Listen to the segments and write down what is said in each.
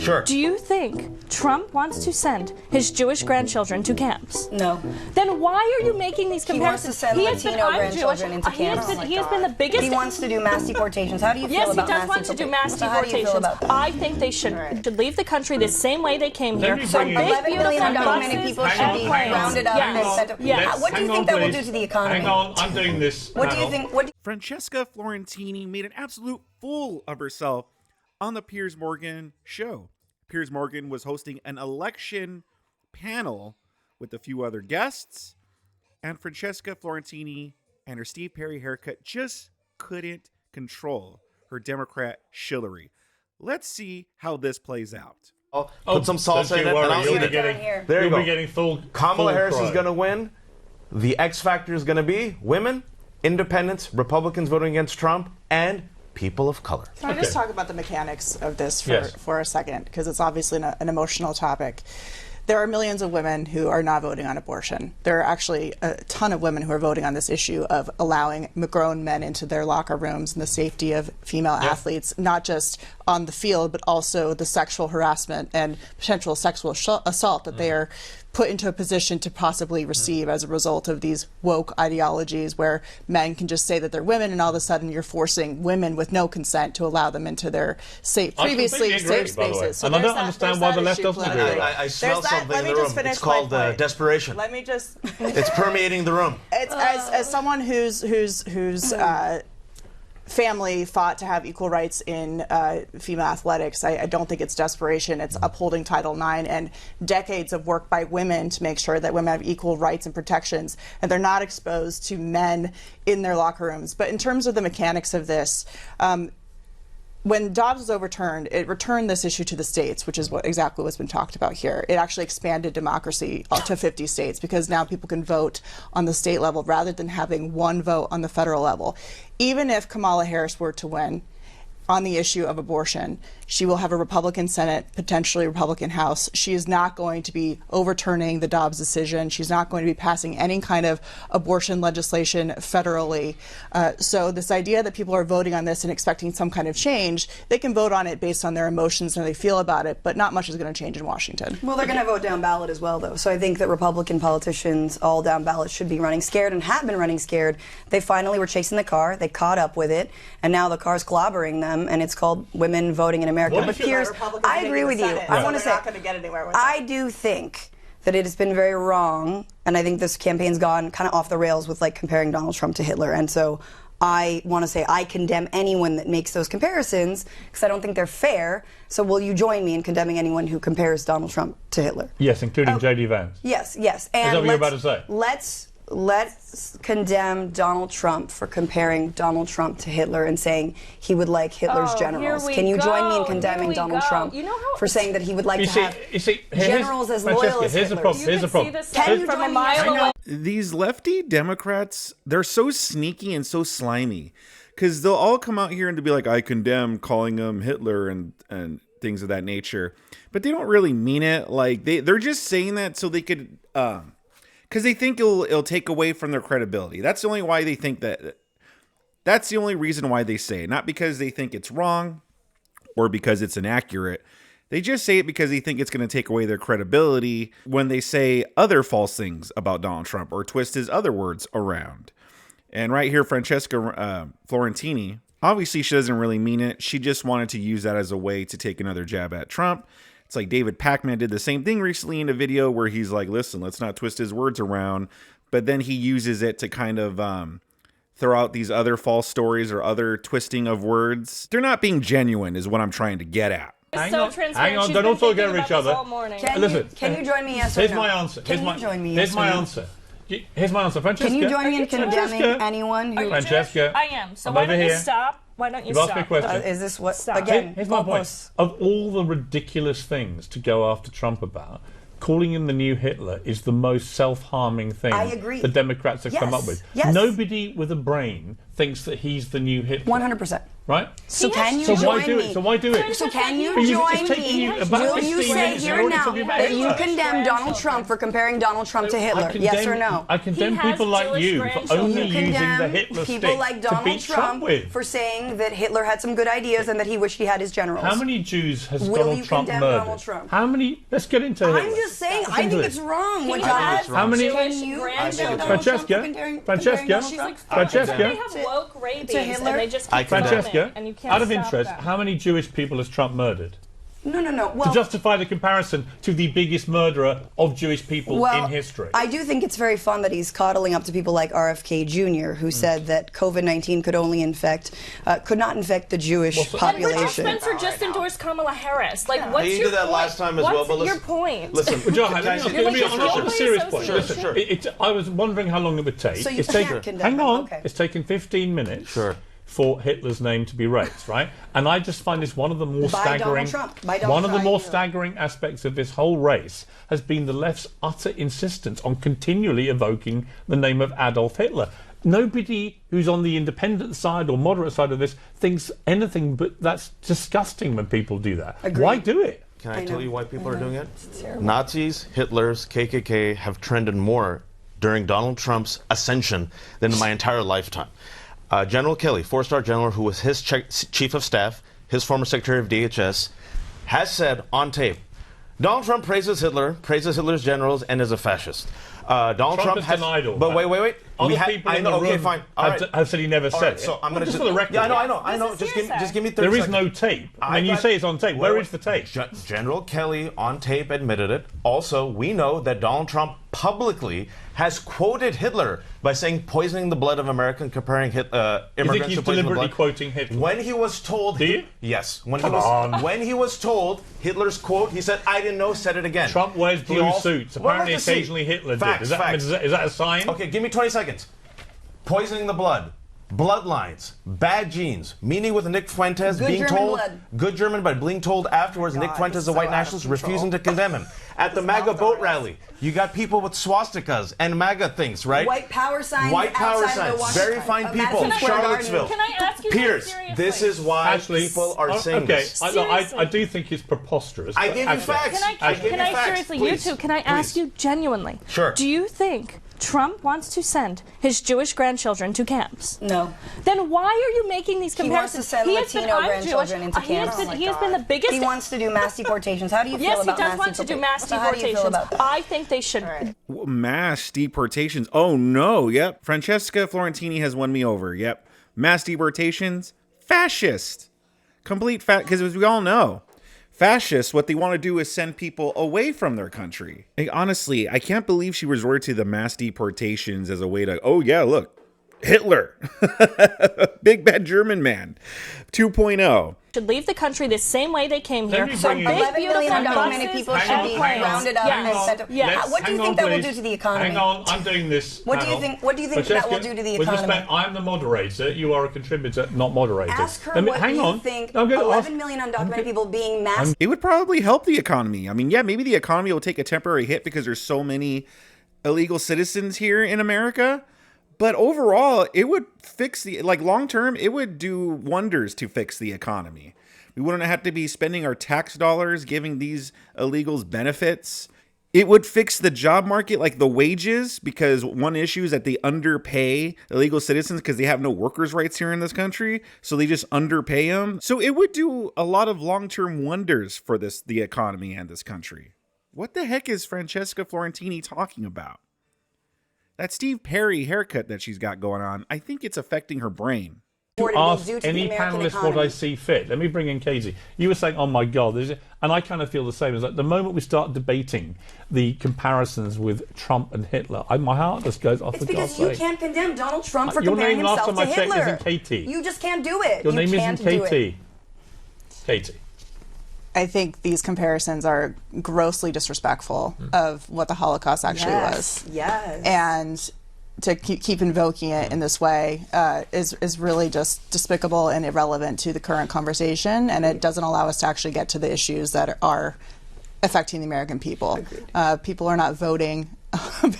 Sure. Do you think Trump wants to send his Jewish grandchildren to camps? No. Then why are you making these comparisons? He wants to send Latino grandchildren into camps. He has been the biggest. He wants to do mass deportations. How do you feel about mass deportations? Yes, he does want to do mass deportations. I think they should leave the country the same way they came here. So 11 million undocumented people should be rounded up and sent to... What do you think that will do to the economy? Hang on, I'm doing this. What do you think? Francesca Fiorentini made an absolute fool of herself on the Piers Morgan show. Piers Morgan was hosting an election panel with a few other guests, and Francesca Fiorentini and her Steve Perry haircut just couldn't control her Democrat shillery. Let's see how this plays out. Put some salsa in it, and I'll eat it. There you go. Be getting full. Kamala Harris is going to win. The X factor is going to be women, independents, Republicans voting against Trump, and people of color. Can I just talk about the mechanics of this for a second? Because it's obviously an emotional topic. There are millions of women who are not voting on abortion. There are actually a ton of women who are voting on this issue of allowing grown men into their locker rooms and the safety of female athletes, not just on the field, but also the sexual harassment and potential sexual assault that they are put into a position to possibly receive as a result of these woke ideologies where men can just say that they're women, and all of a sudden you're forcing women with no consent to allow them into their previously safe spaces. So and I don't understand why the left doesn't agree. I smell something in the room. It's called desperation. Let me just... It's permeating the room. It's, as someone whose family fought to have equal rights in female athletics, I don't think it's desperation. It's upholding Title IX and decades of work by women to make sure that women have equal rights and protections, and they're not exposed to men in their locker rooms. But in terms of the mechanics of this, when Dobbs was overturned, it returned this issue to the states, which is exactly what's been talked about here. It actually expanded democracy to 50 states because now people can vote on the state level rather than having one vote on the federal level. Even if Kamala Harris were to win on the issue of abortion, she will have a Republican Senate, potentially a Republican House. She is not going to be overturning the Dobbs decision. She's not going to be passing any kind of abortion legislation federally. So this idea that people are voting on this and expecting some kind of change, they can vote on it based on their emotions and how they feel about it, but not much is going to change in Washington. Well, they're going to vote down ballot as well, though. So I think that Republican politicians, all down ballot, should be running scared and have been running scared. They finally were chasing the car. They caught up with it, and now the car's clobbering them, and it's called women voting in America. But Piers, I agree with you. I want to say, not going to get anywhere with I do think that it has been very wrong, and I think this campaign's gone kind of off the rails with like comparing Donald Trump to Hitler, and so I want to say I condemn anyone that makes those comparisons because I don't think they're fair. So will you join me in condemning anyone who compares Donald Trump to Hitler? Yes, including J.D. Vance. Yes, yes. And is that what you're about to say? Let's condemn Donald Trump for comparing Donald Trump to Hitler and saying he would like Hitler's generals. Can you join me in condemning Donald Trump for saying that he would like to have generals as loyal as Hitler? Here's the problem. Can you join me? These lefty Democrats, they're so sneaky and so slimy because they'll all come out here and be like, I condemn calling him Hitler and things of that nature. But they don't really mean it. Like they're just saying that so they could... because they think it'll take away from their credibility. That's the only why they think that. That's the only reason why they say it. Not because they think it's wrong or because it's inaccurate. They just say it because they think it's going to take away their credibility when they say other false things about Donald Trump or twist his other words around. And right here, Francesca Fiorentini, obviously she doesn't really mean it. She just wanted to use that as a way to take another jab at Trump. It's like David Pacman did the same thing recently in a video where he's like, listen, let's not twist his words around. But then he uses it to kind of throw out these other false stories or other twisting of words. They're not being genuine is what I'm trying to get at. Hang on, don't all talk over each other. Listen, can you join me? Yes or no? Here's my answer. Can you join me? Here's my answer. Here's my answer. Francesca. Can you join me in condemning anyone who... Francesca. I am. So why don't you stop? Why don't you stop? Asked me a question. Is this what... Stop. Again, here's my point. Of all the ridiculous things to go after Trump about, calling him the new Hitler is the most self-harming thing I agree. the Democrats have come up with. Yes. Nobody with a brain thinks that he's the new Hitler. 100%. right? So can you So join why do me? it? So why do it? So can you But join it's taking me? you about Will 15 you say minutes here in order now to talk about that you Hitler. condemn Donald Trump for comparing Donald Trump to Hitler? I Yes or no? I condemn He has people like Jewish you for grandchildren. only You using the condemn Hitler people stick like to Donald beat Trump with. for saying that Hitler had some good ideas and that he wished he had his generals. How many Jews has Will Donald you Trump condemn murdered? Donald Trump? How many? Let's get into Hitler. I'm just saying, Let's I get into think this. it's wrong. What He you has How many- Can Jewish you grandchildren. condemn Donald Trump for Francesca, comparing Francesca, Donald Trump? Francesca, They have woke rabies, Hitler? and they just I keep condemn. coming, Francesca, and you can't out of stop interest, them. how many Jewish people has Trump murdered? No. To Well, justify the comparison to the biggest murderer of Jewish people in history. I do think it's very fun that he's coddling up to people like RFK Jr., who said that COVID-19 could not infect the Jewish And Richard population. Spencer just endorsed Kamala Harris. Like, what's He your did that point? last time as What's well, but your listen- point? Listen, But John, can I let say- me like, on you're a serious point. sure, Listen, sure. I was wondering how long it would take. So you It's can't taken- condemn hang him, on. okay. It's taken 15 minutes. Sure. For Hitler's name to be raised, right? And I just find this one of the more By Donald staggering, Trump. By Donald one of the Trump. more staggering aspects of this whole race has been the left's utter insistence on continually evoking the name of Adolf Hitler. Nobody who's on the independent side or moderate side of this thinks anything but that's disgusting when people do that. Agreed. Why do it? Can I I tell know. you why people are doing it? It's terrible. Nazis, Hitlers, KKK have trended more during Donald Trump's ascension than in my entire lifetime. General Kelly, four-star general who was his chief of staff, his former secretary of DHS, has said on tape, Donald Trump praises Hitler, praises Hitler's generals, and is a fascist. Donald Trump has denied all But that. wait. Other We ha- people I in know. the Okay, room fine. All right. have said he never All said right, it. so I'm Well, going to just for the record. Yeah, I know. This is hearsay. Just give me 30 There is seconds. no tape. I And you got- say it's on tape. Where is the tape? General Kelly on tape admitted it. Also, we know that Donald Trump publicly has quoted Hitler by saying poisoning the blood of Americans, comparing immigrants he's to poisoning the deliberately blood. quoting Hitler? When he was told, Do you? Yes. Come on. When he was told Hitler's quote, he said, "I didn't know." Said it again. Trump wears He blue also- suits. Well, Apparently, let's see. occasionally Hitler Facts, did. facts. Is that a sign? Okay, give me 20 seconds. Poisoning the blood. Bloodlines, bad genes, meaning with Nick Fuentes Good being German told, blood. good German, but being told afterwards Nick God, Fuentes, this the is white so out of nationalist, control. refusing to condemn him. At the This MAGA mouth boat arrest. rally, you got people with swastikas and MAGA things, right? White power signs. White power outside of the signs, very Washington- fine people, Madison Square Garden. Charlottesville. Can I ask you Piers, seriously? this is why Actually, people are saying okay. this. I do think it's preposterous. I but gave you actually- facts. Can give I you facts. seriously, Please. you two, can I ask Please. you genuinely? Sure. Do you think Trump wants to send his Jewish grandchildren to camps? No. Then why are you making these He wants comparisons? to send has been, Latino I'm grandchildren Jewish. into He has camps. been, Oh my he has been the God. biggest. He wants to do mass deportations. How do you feel Yes, he about does want to do mass How do you feel deportations. about that? I think they should. Mass deportations. Oh no. Yep. Francesca Fiorentini has won me over. Yep. Mass deportations. Fascist. Complete because as we all know, fascists, what they want to do is send people away from their country. Like, honestly, I can't believe she resorted to the mass deportations as a way to, oh yeah, look, Hitler, big bad German man, 2.0. Should leave the country the same way they came here. Let me So bring big, in- 11 beautiful million buses undocumented people and should be planes. rounded up Yes. and sent to. Yes. What do you Hang think on, that will please. do to the economy? Hang on, I'm doing this. What do you Hang on. think- what do you think that will do to the With economy? respect, I'm the moderator. You are a contributor, not moderator. Ask her Let me- what hang you on. think I'm gonna 11 ask- million I'm undocumented gonna- people being mass. It would probably help the economy. I mean, yeah, maybe the economy will take a temporary hit because there's so many illegal citizens here in America. But overall, it would fix long term, it would do wonders to fix the economy. We wouldn't have to be spending our tax dollars giving these illegals benefits. It would fix the job market, like the wages, because one issue is that they underpay illegal citizens because they have no workers' rights here in this country. So they just underpay them. So it would do a lot of long-term wonders for the economy and this country. What the heck is Francesca Fiorentini talking about? That Steve Perry haircut that she's got going on, I think it's affecting her brain. To What it will ask do to any the American panelist what I economy. see fit. Let me bring in Katie. You were saying, "Oh my God," and I kind of feel the same. It's like the moment we start debating the comparisons with Trump and Hitler, my heart just goes off. It's For God's because you sake. can't condemn Donald Trump for Your comparing name last himself time to I checked Hitler. isn't Katie. You just can't do it. Your you name can't isn't do it. Katie. Katie. I think these comparisons are grossly disrespectful of what the Holocaust actually was. Yes. And to keep invoking it in this way is really just despicable and irrelevant to the current conversation, and it doesn't allow us to actually get to the issues that are affecting the American people. People are not voting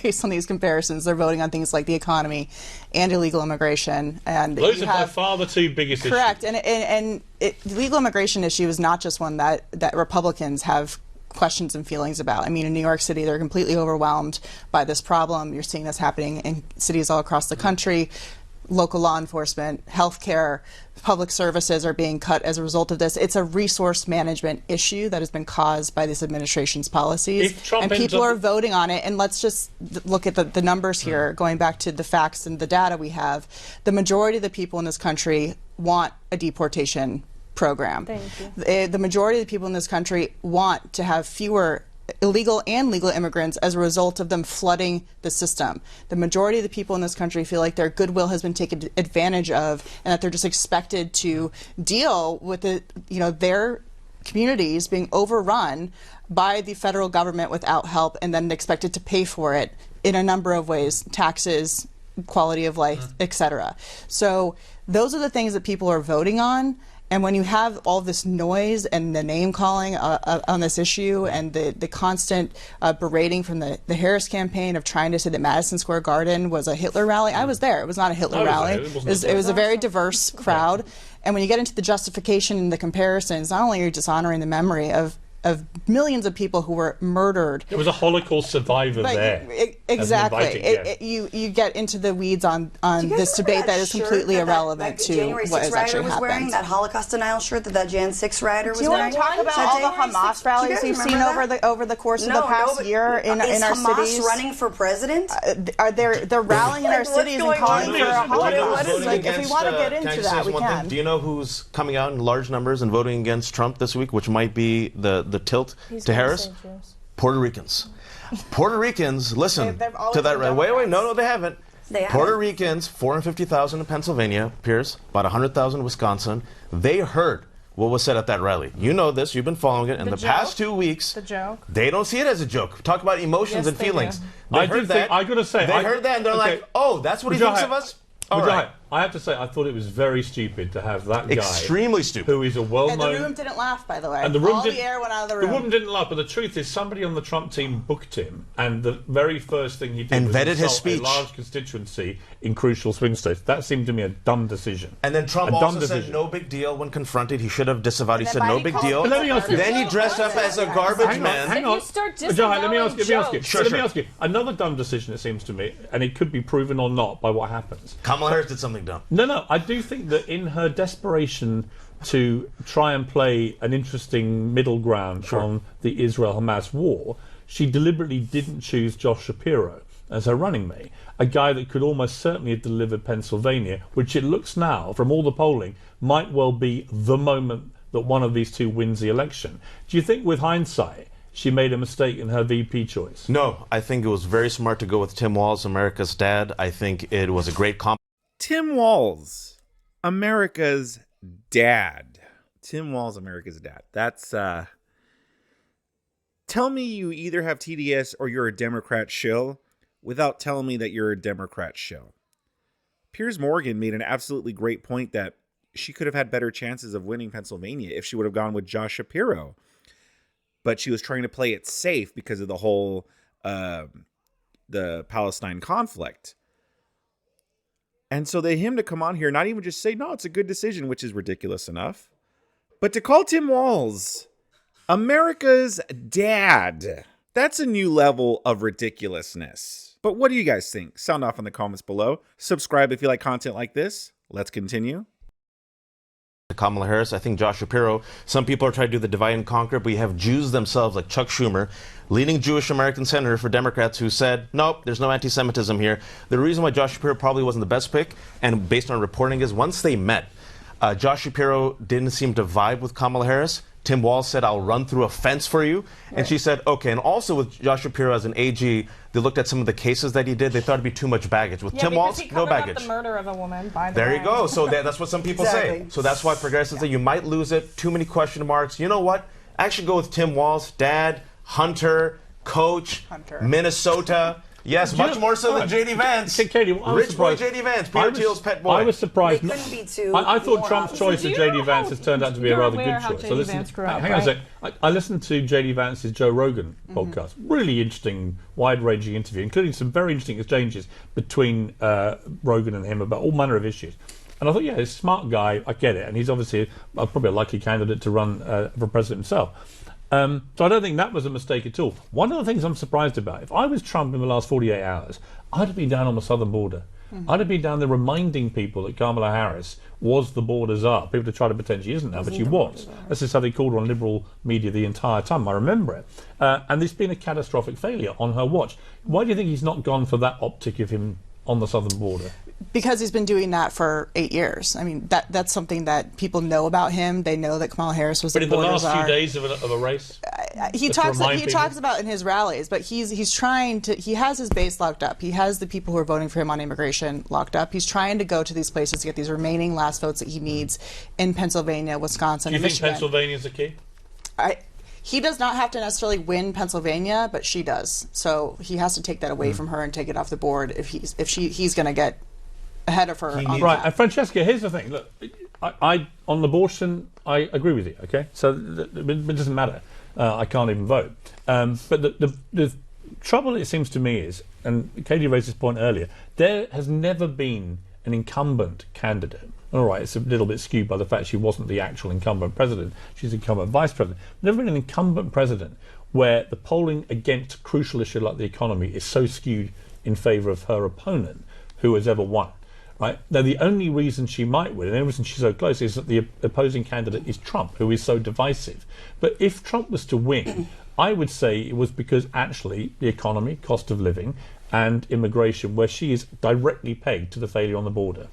based on these comparisons. They're voting on things like the economy and illegal immigration. And those are by far the two biggest issues. Correct. And the illegal immigration issue is not just one that Republicans have questions and feelings about. I mean, in New York City, they're completely overwhelmed by this problem. You're seeing this happening in cities all across the country. Local law enforcement, healthcare, public services are being cut as a result of this. It's a resource management issue that has been caused by this administration's policies. And people are voting on it. And let's just look at the numbers here, going back to the facts and the data we have. The majority of the people in this country want a deportation program. Thank you. The majority of the people in this country want to have fewer illegal and legal immigrants as a result of them flooding the system. The majority of the people in this country feel like their goodwill has been taken advantage of, and that they're just expected to deal with their communities being overrun by the federal government without help, and then expected to pay for it in a number of ways: taxes, quality of life, etc. So those are the things that people are voting on. And when you have all this noise and the name calling on this issue, and the constant berating from the Harris campaign of trying to say that Madison Square Garden was a Hitler rally, I was there. It was not a Hitler rally. It was a very diverse crowd. And when you get into the justification and the comparisons, not only are you dishonoring the memory of millions of people who were murdered. There was a Holocaust survivor there. Exactly. You get into the weeds on this debate that is completely irrelevant to what has actually happened. Wearing that Holocaust denial shirt that Jan 6 rioter was Do wearing? you want to talk about all the Hamas rallies you've seen over the course of the past year in our cities? Is Hamas running for president? They're rallying in our cities and calling for a Holocaust. If we want to get into that, we can. Do you know who's coming out in large numbers and voting against Trump this week, which might be the tilt to Harris? Puerto Ricans. Puerto Ricans, listen to that. Wait, no, they haven't. Puerto Ricans, 450,000 in Pennsylvania, Piers, about 100,000 in Wisconsin. They heard what was said at that rally. You know this. You've been following it. In the past 2 weeks, they don't see it as a joke. Talk about emotions and feelings. They heard that. I gotta say, they heard that and they're like, oh, that's what he thinks of us? All right. I have to say, I thought it was very stupid to have that guy. Extremely stupid. Who is a well-known... And the room didn't laugh, by the way. And the room the air went out of the room. The room didn't laugh, but the truth is somebody on the Trump team booked him, and the very first thing he did was vetted his speech. A large constituency in crucial swing states. That seemed to me a dumb decision. And then Trump also said no big deal when confronted. He should have disavowed. He said no big deal. Let me ask you. Then he dressed up as a garbage man. Hang on. If you start disavowing let me ask you. Sure. Let me ask you. Another dumb decision, it seems to me, and it could be proven or not by what happens. Kamala Harris did something dumb. No, I do think that in her desperation to try and play an interesting middle ground on the Israel-Hamas war, she deliberately didn't choose Josh Shapiro as her running mate, a guy that could almost certainly have delivered Pennsylvania, which it looks now, from all the polling, might well be the moment that one of these two wins the election. Do you think, with hindsight, she made a mistake in her VP choice? No, I think it was very smart to go with Tim Walz, America's dad. I think it was a great Tim Walz, America's dad. Tim Walz, America's dad. That's, tell me you either have TDS or you're a Democrat shill without telling me that you're a Democrat shill. Piers Morgan made an absolutely great point that she could have had better chances of winning Pennsylvania if she would have gone with Josh Shapiro. But she was trying to play it safe because of the whole, the Palestine conflict. And so him to come on here, not even just say, no, it's a good decision, which is ridiculous enough, but to call Tim Walz America's dad, that's a new level of ridiculousness. But what do you guys think? Sound off in the comments below. Subscribe if you like content like this. Let's continue. Kamala Harris. I think Josh Shapiro. Some people are trying to do the divide and conquer, but you have Jews themselves, like Chuck Schumer, leading Jewish American senator for Democrats, who said, nope, there's no anti-Semitism here. The reason why Josh Shapiro probably wasn't the best pick, and based on reporting, is once they met, Josh Shapiro didn't seem to vibe with Kamala Harris. Tim Walz said, I'll run through a fence for you. And she said, okay. And also with Josh Shapiro as an AG, they looked at some of the cases that he did. They thought it'd be too much baggage. With Tim Walz, no baggage. Up the murder of a woman, by the way. There you go. So that's what some people say. So that's why progressives say you might lose it. Too many question marks. You know what? I should go with Tim Walz, dad, Hunter, coach, Minnesota. Yes, much more so than J.D. Vance. Katie, I was Rich boy surprised. J.D. Vance, Peter Thiel's pet boy. I was surprised. They couldn't be two I thought more Trump's opposite. choice of J.D. Vance has turned out to be a rather good choice. J.D. Vance grew up, hang on a sec. I listened to J.D. Vance's Joe Rogan podcast. Really interesting, wide-ranging interview, including some very interesting exchanges between Rogan and him about all manner of issues. And I thought, yeah, he's a smart guy. I get it. And he's obviously probably a likely candidate to run for president himself. So I don't think that was a mistake at all. One of the things I'm surprised about, if I was Trump in the last 48 hours, I'd have been down on the southern border. I'd have been down there reminding people that Kamala Harris was the border czar. People have tried to pretend she isn't now, but she was. This is how they called her on liberal media the entire time. I remember it. And it's been a catastrophic failure on her watch. Why do you think he's not gone for that optic of him on the southern border? Because he's been doing that for 8 years. I mean, that's something that people know about him. They know that Kamala Harris was But the in the border last czar. few days of a race? He talks about in his rallies, but he's trying to. He has his base locked up. He has the people who are voting for him on immigration locked up. He's trying to go to these places to get these remaining last votes that he needs in Pennsylvania, Wisconsin, Do you and think Michigan. Pennsylvania's the key? He does not have to necessarily win Pennsylvania, but she does. So he has to take that away from her and take it off the board if he's going to get ahead of her. On Right, that. and Francesca, here's the thing. Look, I on abortion, I agree with you. Okay, so it doesn't matter. I can't even vote. But the trouble, it seems to me, is, and Katie raised this point earlier, there has never been an incumbent candidate. All right, it's a little bit skewed by the fact she wasn't the actual incumbent president. She's the incumbent vice president. Never been an incumbent president where the polling against a crucial issue like the economy is so skewed in favour of her opponent who has ever won. Right? Now, the only reason she might win, and the only reason she's so close, is that the opposing candidate is Trump, who is so divisive. But if Trump was to win, I would say it was because actually the economy, cost of living, and immigration, where she is directly pegged to the failure on the border.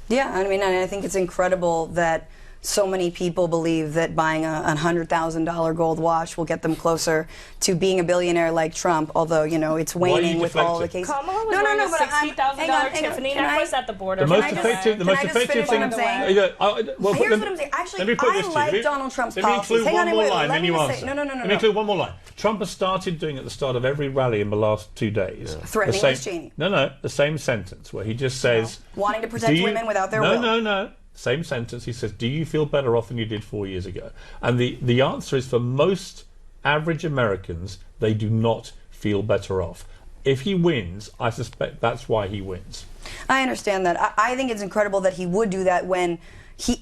Yeah, I mean, I think it's incredible that so many people believe that buying a $100,000 gold watch will get them closer to being a billionaire like Trump, although, you know, it's waning with all the cases. Kamala was wearing a $60,000 Tiffany necklace at the border. The most effective thing. Here's what I'm saying. Actually, I like Donald Trump's policies. Hang on, let me say. No. Let me include one more line. Trump has started doing at the start of every rally in the last 2 days. Threatening Liz Cheney. No, the same sentence where he just says... Wanting to protect women without their will. No. Same sentence. He says, do you feel better off than you did 4 years ago? And the answer is, for most average Americans, they do not feel better off. If he wins, I suspect that's why he wins. I understand that. I think it's incredible that he would do that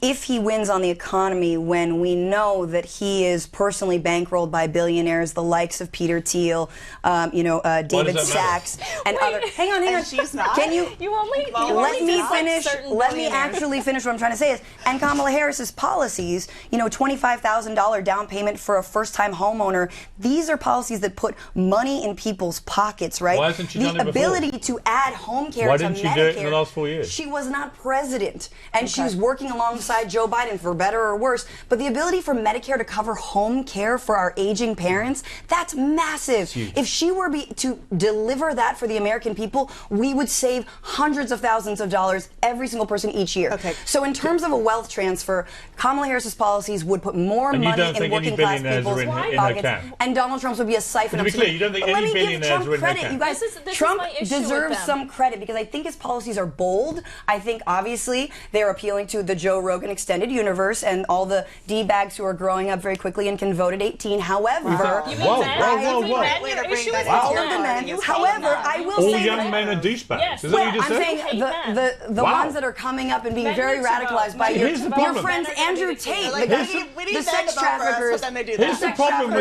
if he wins on the economy, when we know that he is personally bankrolled by billionaires, the likes of Peter Thiel, David Sachs, and other. Hang on. And she's not. Can you? Let me finish. Let me actually finish what I'm trying to say is. And Kamala Harris's policies, $25,000 down payment for a first-time homeowner. These are policies that put money in people's pockets, right? Why hasn't she done it before? The ability to add home care Why to didn't she Medicare. do it in the last 4 years? She was not president, and she was working alongside Joe Biden, for better or worse. But the ability for Medicare to cover home care for our aging parents, that's massive. If she were to deliver that for the American people, we would save hundreds of thousands of dollars every single person each year. Okay. So in terms of a wealth transfer, Kamala Harris's policies would put more money in working class people's pockets, and Donald Trump's would be a siphon. To be clear, you don't think any billionaires are in her camp? You guys, Trump deserves some credit because I think his policies are bold. I think obviously they're appealing to the Joe Rogan extended universe and all the D-bags who are growing up very quickly and can vote at 18. However, Whoa. However, I will all say young men are douchebags. Yes. Is that what you just I'm said? saying the ones that are coming up and being very radicalized by your friends Andrew Tate, the sex traffickers. Here's the problem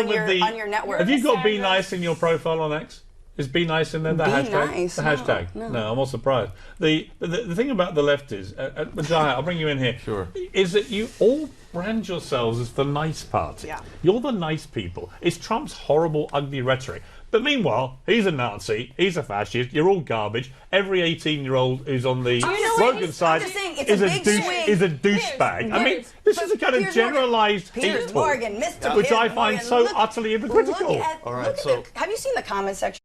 with on your network. Have you got Be Nice in your profile on X? Is Be Nice in there? The hashtag? Nice? The hashtag. No, I'm all surprised. The thing about the left is, Jaya, I'll bring you in here. Sure. Is that you all brand yourselves as the nice party. Yeah. You're the nice people. It's Trump's horrible, ugly rhetoric. But meanwhile, he's a Nazi, he's a fascist, you're all garbage. Every 18-year-old who's on the Rogan side is a douchebag. I mean, this is a kind of generalized Piers hate Morgan, talk, Mr. which Piers I find Morgan, so utterly hypocritical. All right, so have you seen the comment section?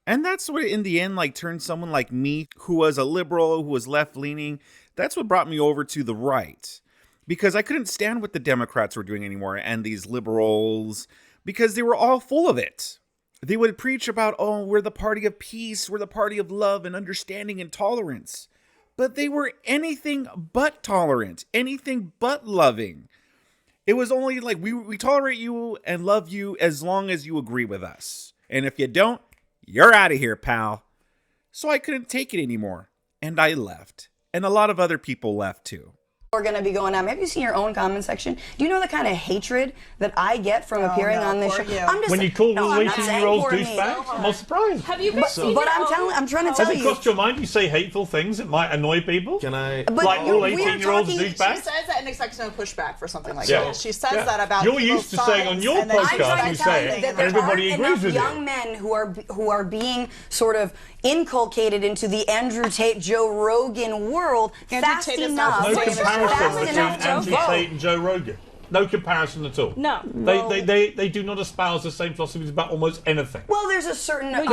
And that's what, in the end, turned someone like me, who was a liberal, who was left-leaning, that's what brought me over to the right. Because I couldn't stand what the Democrats were doing anymore, and these liberals, because they were all full of it. They would preach about, oh, we're the party of peace, we're the party of love and understanding and tolerance. But they were anything but tolerant, anything but loving. It was only like, we tolerate you and love you as long as you agree with us. And if you don't, you're out of here, pal. So I couldn't take it anymore. And I left. And a lot of other people left too. We're going to be going on. Have you seen your own comment section? Do you know the kind of hatred that I get from appearing on this show? I'm just when you call no, little 18-year-olds douchebags, I'm not surprised. Have you guys seen But I'm trying to tell Has you. it crossed your mind you say hateful things that might annoy people? Can I? But Like all we're 18-year-olds talking- She douchebags? says that in expecting no pushback for something like Yeah. that. She says Yeah. that about You're people's used to saying on signs, your and then she podcast, says I'm trying you to tell say you it, that and there everybody aren't agrees enough with you. young men who are being sort of inculcated into the Andrew Tate, Joe Rogan world Andrew fast Tate is enough. not No Wait, comparison fast between enough to Andrew vote. Tate and Joe Rogan. No comparison at all. No. They do not espouse the same philosophies about almost anything. Well, there's a certain there isn't.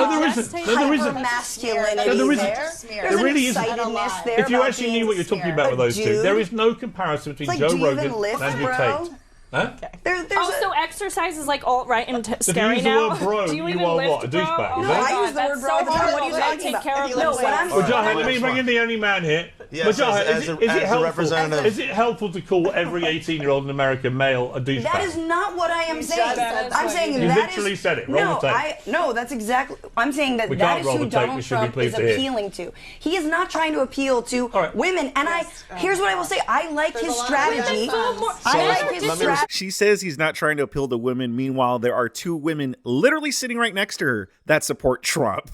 No, there isn't. masculinity No, there isn't. there. Smear. There's There really an isn't. excitedness there. If you about actually being knew what you're talking about with a those two, dude. there is no comparison between It's Joe like, do you Rogan even lift, and Andrew bro? Tate. Huh? There's Also, exercise is like alt-right and If you scary use the now. word bro, Do you you even are lift, what, a bro? douchebag, Oh is my it? I God, use the word that's bro so all the time. horrible. What are you I talking take about? care of No, what I'm myself. saying- Wajahat, let me bring in the only man here. Yes, Wajahat, as is a it helpful? representative. Is it helpful to call every 18-year-old in America male a douchebag? That is not what I am saying. just said I'm that. saying You that literally is, said it. Roll no, the tape. no, that's exactly. I'm saying that We that can't is roll who the tape. We Donald should be Trump is pleased to hear. appealing to. He is not trying to appeal to All right. women. And here's what I will say. I like his a lot of strategy. women. I like let his me- strategy. She says he's not trying to appeal to women. Meanwhile, there are two women literally sitting right next to her that support Trump.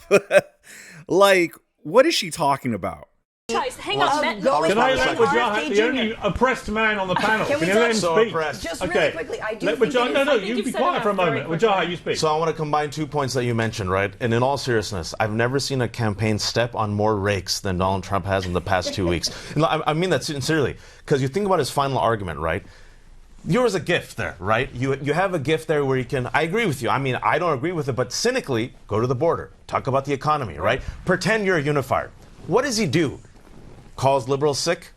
Like, what is she talking about? Guys, hang Well, on. going Can I Like let RFK Wajahat, the Jr. only oppressed man on the panel, Can we can you let him talk- So speak? oppressed. Just Okay. really quickly, I do Let think Wajahat, it no, is- no, I think you you've be said quiet enough for a very moment. quickly. Wajahat, you speak. So I want to combine 2 points that you mentioned, right? And in all seriousness, I've never seen a campaign step on more rakes than Donald Trump has in the past 2 weeks. And I mean that sincerely, because you think about his final argument, right? Yours a gift there, right? You have a gift there where you can. I agree with you. I mean, I don't agree with it, but cynically, go to the border, talk about the economy, right? Pretend you're a unifier. What does he do? Calls liberals sick,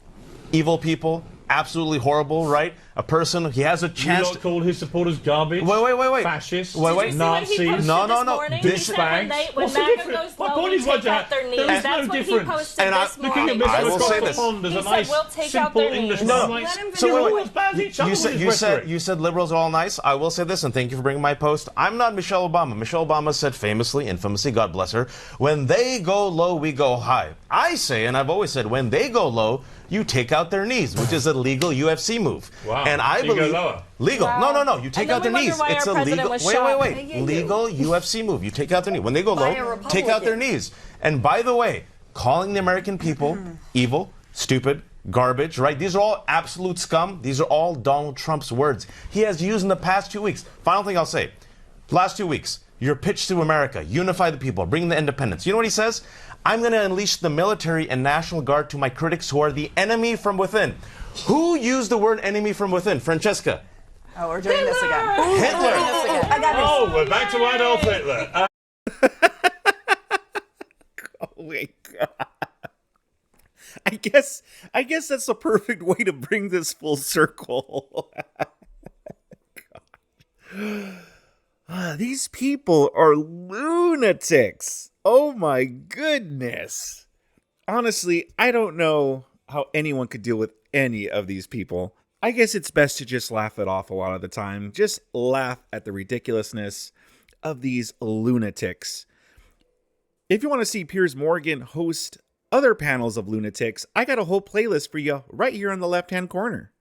evil people, absolutely horrible, right? A person, he has a You chance. lot called his supporters garbage. Wait. Fascists. Wait, Did you see what he Nazis. posted No, this no. morning? This He said when bags. when What's the MAGA difference? goes My low, point we is, take Wajahat, out their knees. there is That's no what he difference. posted And I- this Looking morning. at I Mr. will say across the this. pond as He a said, nice, we'll take out simple their English knees. No, nice. let him So finish. you're all as bad as each other with his rhetoric. You said liberals are all nice. I will say this, and thank you for bringing my post. I'm not Michelle Obama. Michelle Obama said famously, infamously, God bless her, when they go low, we go high. I say, and I've always said, when they go low, you take out their knees, which is a legal UFC move. Wow. And I So you go believe lower. legal. Wow. No. You take And out their then we knees. wonder why It's our a president legal. was Wait. shot. Yeah. Legal UFC move. You take out their knee. When they go By a low, take out their Republican. knees. And by the way, calling the American people evil, stupid, garbage, right? These are all absolute scum. These are all Donald Trump's words. He has used in the past 2 weeks. Final thing I'll say. Last 2 weeks, your pitch to America, unify the people, bring the independence. You know what he says? I'm going to unleash the military and National Guard to my critics who are the enemy from within. Who used the word enemy from within? Francesca. Oh, we're doing this again. Hitler. I got this. Oh, we're back to Adolf Hitler. Oh my god. I guess that's the perfect way to bring this full circle. These people are lunatics. Oh my goodness. Honestly, I don't know how anyone could deal with any of these people. I guess it's best to just laugh it off a lot of the time. Just laugh at the ridiculousness of these lunatics. If you want to see Piers Morgan host other panels of lunatics, I got a whole playlist for you right here in the left-hand corner.